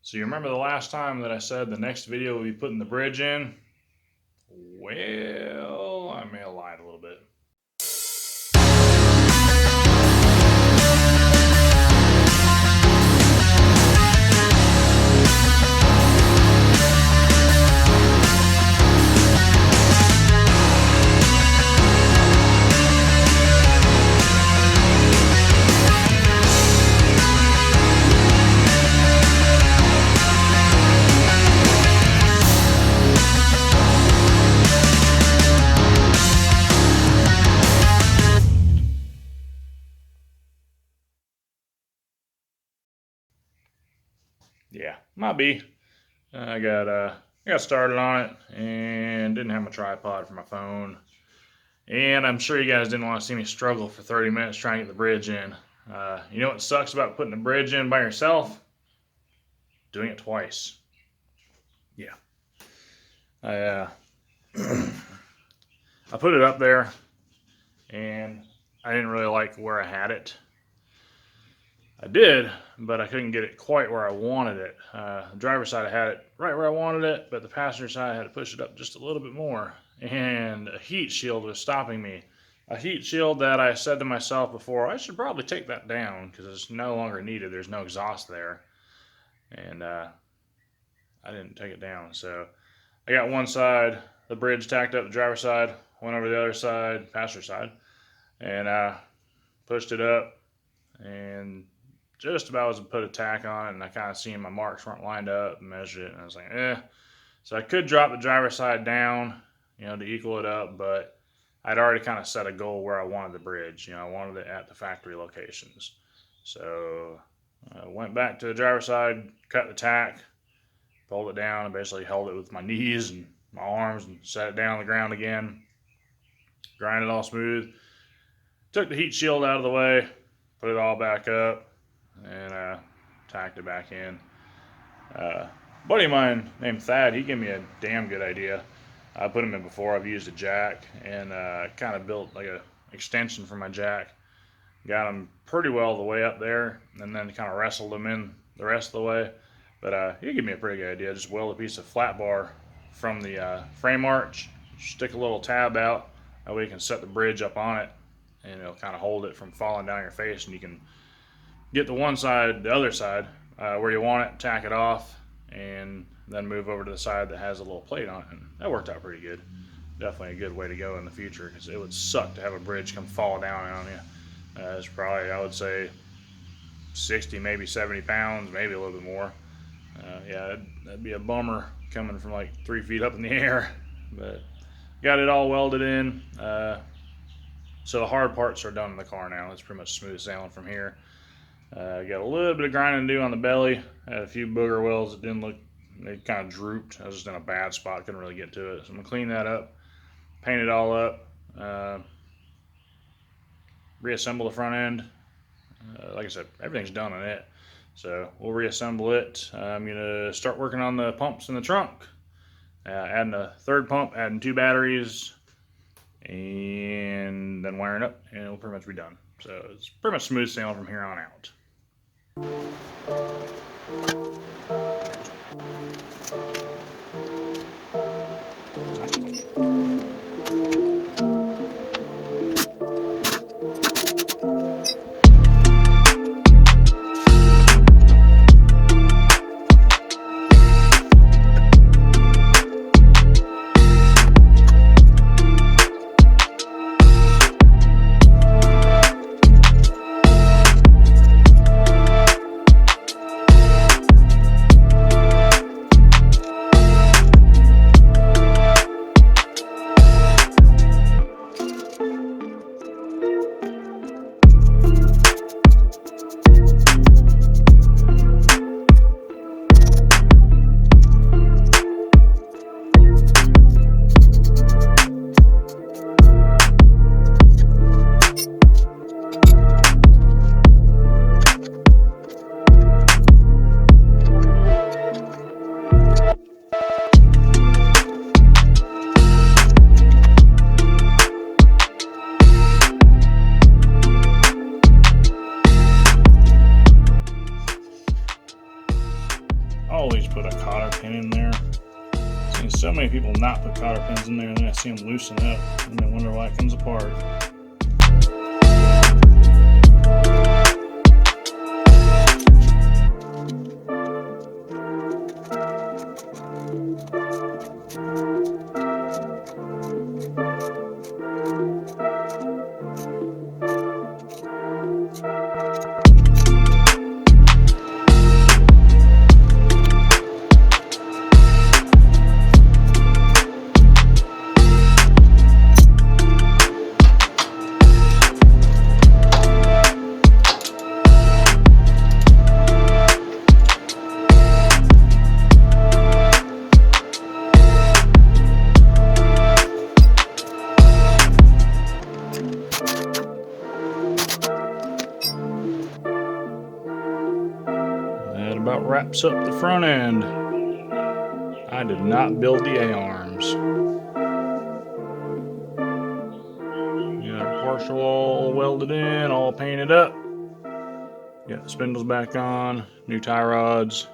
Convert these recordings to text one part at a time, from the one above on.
So you remember the last time that I said the next video we'll be putting the bridge in? Well, I may have lied a little bit. Yeah, might be. I got started on it and didn't have my tripod for my phone. And I'm sure you guys didn't want to see me struggle for 30 minutes trying to get the bridge in. You know what sucks about putting a bridge in by yourself? Doing it twice. Yeah. I put it up there and I didn't really like where I had it. I did, but I couldn't get it quite where I wanted it. The driver's side I had it right where I wanted it, but the passenger side I had to push it up just a little bit more. And a heat shield was stopping me. A heat shield that I said to myself before, I should probably take that down because it's no longer needed. There's no exhaust there. And I didn't take it down. So I got one side, the bridge tacked up the driver's side, went over the other side, passenger side, and pushed it up and just about was to put a tack on it, and I kind of seen my marks weren't lined up and measured it, and I was like, eh. So I could drop the driver's side down, to equal it up, but I'd already kind of set a goal where I wanted the bridge. I wanted it at the factory locations. So I went back to the driver's side, cut the tack, pulled it down, and basically held it with my knees and my arms and set it down on the ground again. Grind it all smooth. Took the heat shield out of the way, put it all back up, and tacked it back in. A buddy of mine named Thad, he gave me a damn good idea. I put him in before. I've used a jack and kind of built like a extension for my jack. Got him pretty well the way up there, and then kind of wrestled him in the rest of the way. But he gave me a pretty good idea. Just weld a piece of flat bar from the frame arch, stick a little tab out, that way you can set the bridge up on it, and it'll kind of hold it from falling down your face, and you can get the one side, the other side, where you want it, tack it off, and then move over to the side that has a little plate on it. And that worked out pretty good. Definitely a good way to go in the future, because it would suck to have a bridge come fall down on you. It's probably, I would say, 60, maybe 70 pounds, maybe a little bit more. Yeah, that'd be a bummer coming from like 3 feet up in the air. But got it all welded in. So the hard parts are done in the car now. It's pretty much smooth sailing from here. Got a little bit of grinding to do on the belly. Had a few booger welds that didn't look, they kind of drooped. I was just in a bad spot, couldn't really get to it. So I'm gonna clean that up, paint it all up, reassemble the front end. Like I said, everything's done on it. So we'll reassemble it. I'm gonna start working on the pumps in the trunk. Adding a third pump, adding 2 batteries, and then wiring up, and it'll pretty much be done. So it's pretty much smooth sailing from here on out. always put a cotter pin in there. I've seen so many people not put cotter pins in there, and then I see them loosen up and then wonder why it comes apart. That about wraps up the front end. I did not build the A-arms. Got a partial all welded in, all painted up. Got the spindles back on, new tie rods,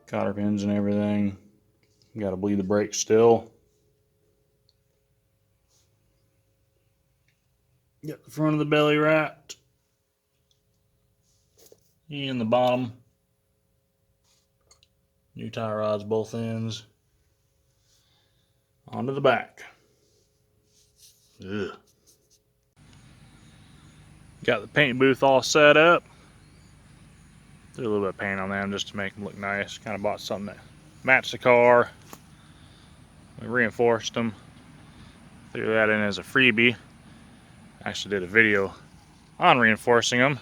cotter pins and everything. Got to bleed the brakes still. Got the front of the belly wrapped. And the bottom. New tie rods both ends. Onto the back. Ugh. Got the paint booth all set up. Threw a little bit of paint on them just to make them look nice. Kind of bought something that matched the car. We reinforced them. Threw that in as a freebie. Actually did a video on reinforcing them,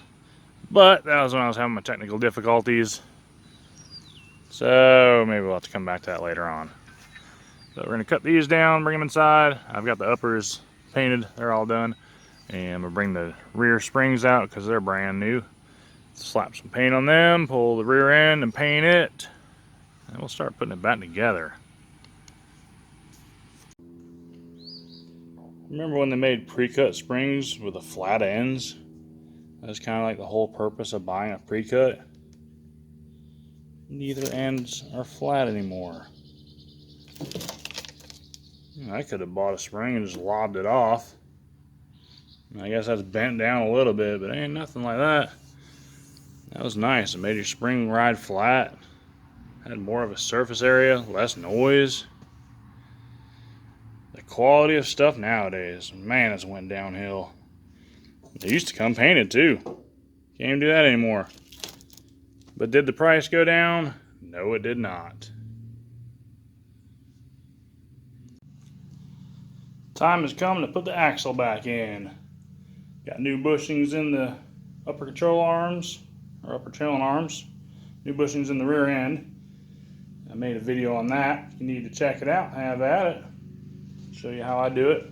but that was when I was having my technical difficulties. So maybe we'll have to come back to that later on. So we're gonna cut these down, bring them inside. I've got the uppers painted, they're all done. And I'm gonna bring the rear springs out because they're brand new. Slap some paint on them, pull the rear end and paint it. And we'll start putting it back together. Remember when they made pre-cut springs with the flat ends? That's kind of like the whole purpose of buying a pre-cut. Neither ends are flat anymore. I could have bought a spring and just lobbed it off. I guess that's bent down a little bit, but ain't nothing like that. That was nice. It made your spring ride flat. Had more of a surface area, less noise. The quality of stuff nowadays, man, it's went downhill. They used to come painted too. Can't even do that anymore. But did the price go down? No, it did not. Time has come to put the axle back in. Got new bushings in the upper control arms, or upper trailing arms. New bushings in the rear end. I made a video on that. If you need to check it out, have at it. Show you how I do it.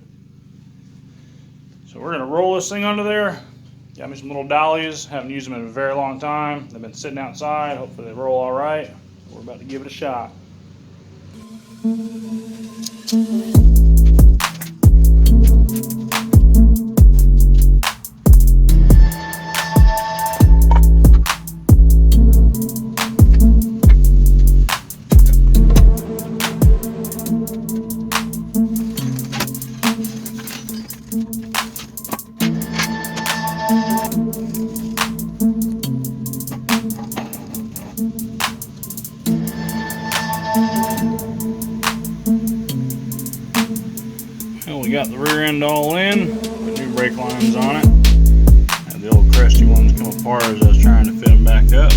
So we're gonna roll this thing under there. Got me some little dollies. Haven't used them in a very long time. They've been sitting outside. Hopefully they roll all right. We're about to give it a shot. Well, we got the rear end all in, put new brake lines on it. Had the old crusty ones come apart as I was trying to fit them back up.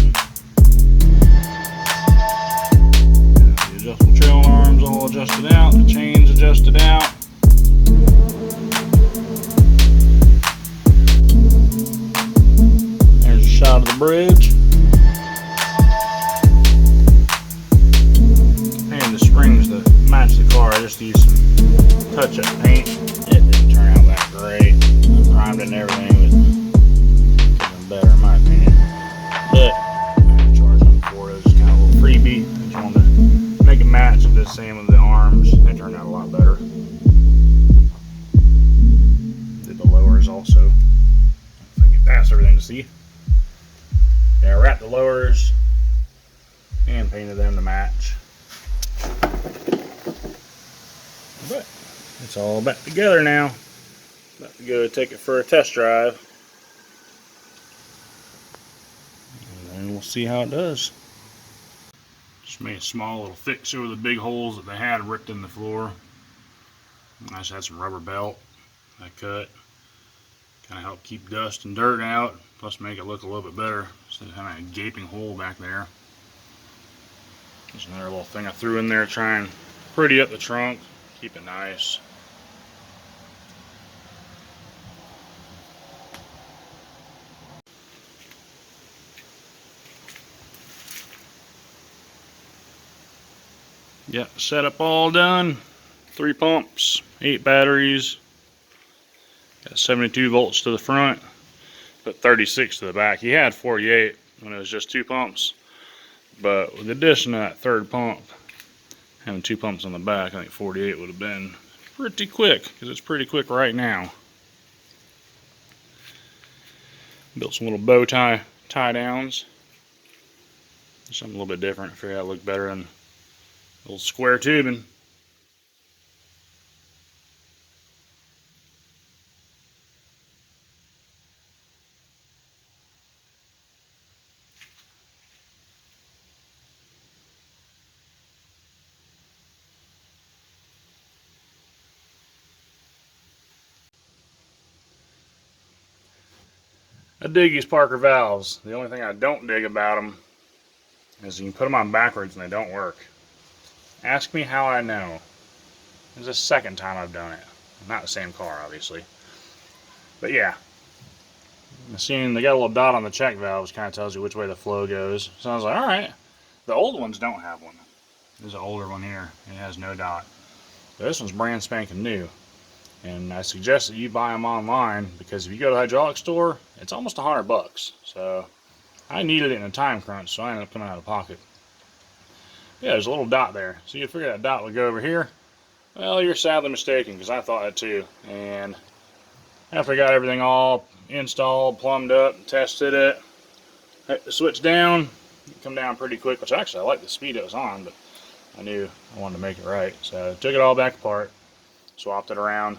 The adjustable trailing arms all adjusted out, the chains adjusted out. There's a shot of the bridge. And the springs to match the car, I just used some touch-up paint. It didn't turn out that great. I primed it and everything, but could have been better in my opinion. But I charged them for it. It was just kind of a little freebie. I just wanted to make it match and the same with the arms. They turned out a lot better. Did the lowers also. If I get past everything to see. Yeah, I wrapped the lowers painted them to match. But it's all back together now. About to go take it for a test drive. And then we'll see how it does. Just made a small little fix over the big holes that they had ripped in the floor. I just had some rubber belt I cut. Kind of help keep dust and dirt out, plus make it look a little bit better. So there's kind of a gaping hole back there. There's another little thing I threw in there, try and pretty up the trunk, keep it nice. Yep, setup all done. 3 pumps, 8 batteries. Got 72 volts to the front, but 36 to the back. He had 48 when it was just 2 pumps, but with the addition of that third pump, having 2 pumps on the back, I think 48 would have been pretty quick, because it's pretty quick right now. Built some little bow tie downs. Something a little bit different. I figured that looked better than old square tubing. I dig these Parker valves. The only thing I don't dig about them is you can put them on backwards and they don't work. Ask me how I know. This is the second time I've done it. Not the same car, obviously. But yeah. I seen they got a little dot on the check valve, which kind of tells you which way the flow goes. So I was like, alright. The old ones don't have one. There's an older one here. It has no dot. But this one's brand spanking new. And I suggest that you buy them online, because if you go to the hydraulic store, it's almost $100. So I needed it in a time crunch, so I ended up coming out of pocket. Yeah, there's a little dot there. So you'd figure that dot would go over here. Well, you're sadly mistaken, because I thought that too. And after I got everything all installed, plumbed up, tested it, hit the switch down, it come down pretty quick, which actually I like the speed it was on, but I knew I wanted to make it right. So I took it all back apart, swapped it around,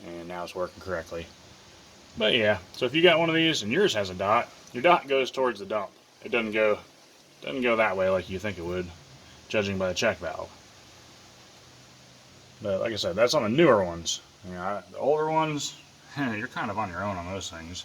and now it's working correctly. But yeah, so if you got one of these and yours has a dot, your dot goes towards the dump. It doesn't go that way like you think it would, judging by the check valve. But like I said, that's on the newer ones. You know, the older ones, you're kind of on your own on those things.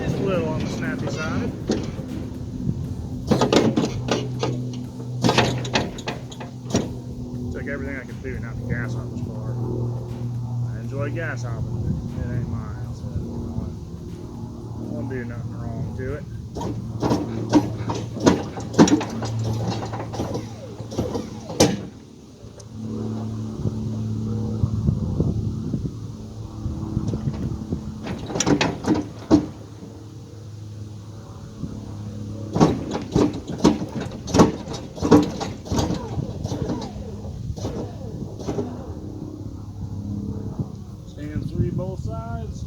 Just a little on the snappy side. figuring out the gas hopper's car. I enjoy gas hopping, but it ain't mine, so I won't do nothing wrong to it. Stand 3 both sides.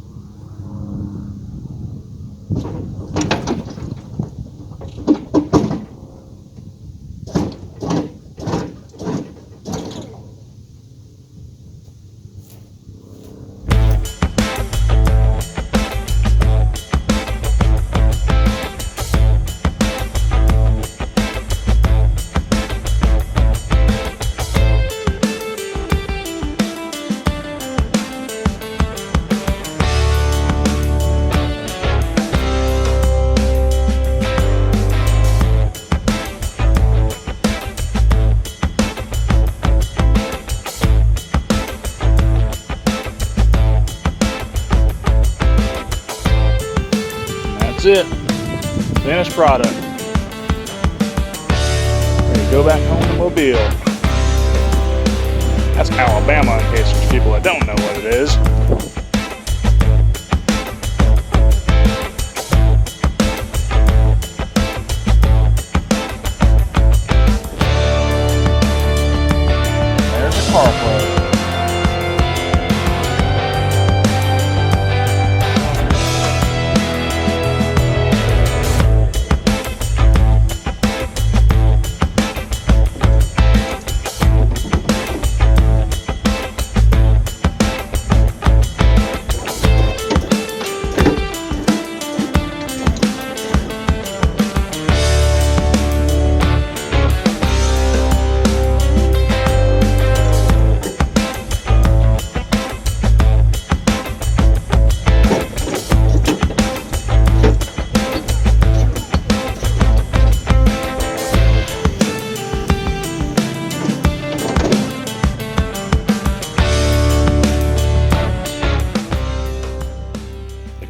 That's it. Finished product. Ready to go back home to Mobile. That's Alabama, in case there's people that don't know what it is. There's the car plug.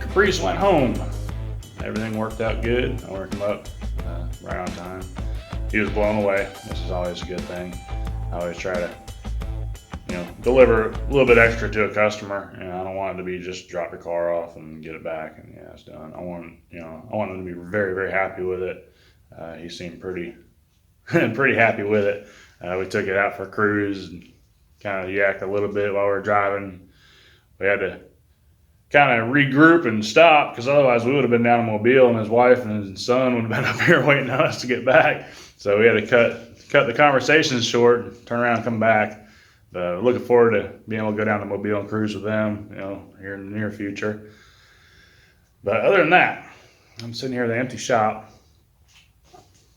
Caprice went home. Everything worked out good. I worked him up right on time. He was blown away. This is always a good thing. I always try to, deliver a little bit extra to a customer. I don't want it to be just drop your car off and get it back and yeah, it's done. I want them to be very, very happy with it. He seemed pretty happy with it. We took it out for a cruise and kind of yacked a little bit while we were driving. We had to kind of regroup and stop because otherwise we would have been down in Mobile and his wife and his son would have been up here waiting on us to get back. So we had to cut the conversations short, turn around and come back. But looking forward to being able to go down to Mobile and cruise with them, here in the near future. But other than that, I'm sitting here in the empty shop.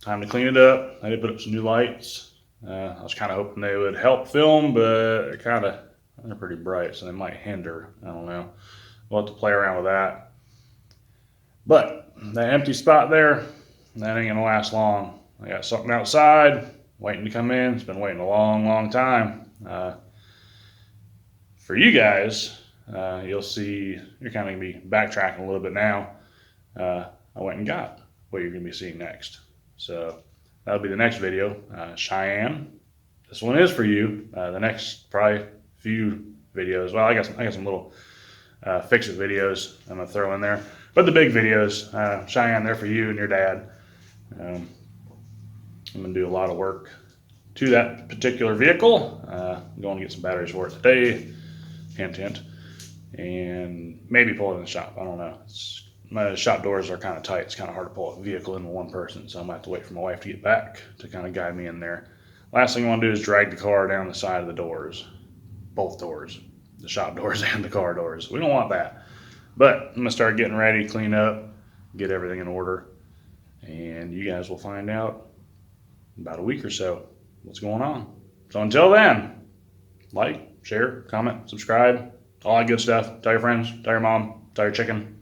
Time to clean it up. I did put up some new lights. I was kind of hoping they would help film, but they're pretty bright, so they might hinder. I don't know. We'll have to play around with that. But the empty spot there, that ain't gonna last long. I got something outside waiting to come in. It's been waiting a long, long time. For you guys, you'll see, you're kind of gonna be backtracking a little bit now. I went and got what you're gonna be seeing next. So that'll be the next video. Cheyenne, this one is for you. The next probably few videos. Well, I got some little fix-it videos I'm gonna throw in there, but the big videos, Cheyenne, they're for you and your dad. I'm gonna do a lot of work to that particular vehicle. I'm going to get some batteries for it today, hint, and maybe pull it in the shop. I don't know. My shop doors are kind of tight. It's kind of hard to pull a vehicle into one person, so I'm gonna have to wait for my wife to get back to kind of guide me in there. Last thing I want to do is drag the car down the side of the doors, both doors. The shop doors and the car doors. We don't want that. But I'm gonna start getting ready, clean up, get everything in order, and you guys will find out in about a week or so what's going on. So until then, like, share, comment, subscribe, all that good stuff. Tell your friends, tell your mom, tell your chicken.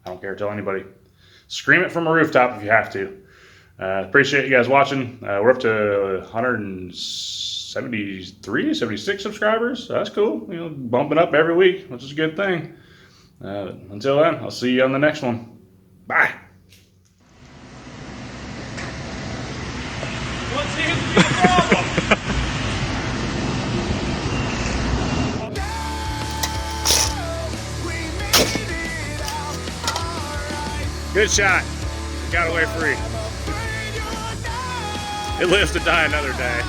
I don't care, tell anybody. Scream it from a rooftop if you have to. Appreciate you guys watching. We're up to 100 73, 76 subscribers. So that's cool. You know, bumping up every week, which is a good thing. Until then, I'll see you on the next one. Bye. What seems to be the problem? Good shot. Got away free. It lives to die another day.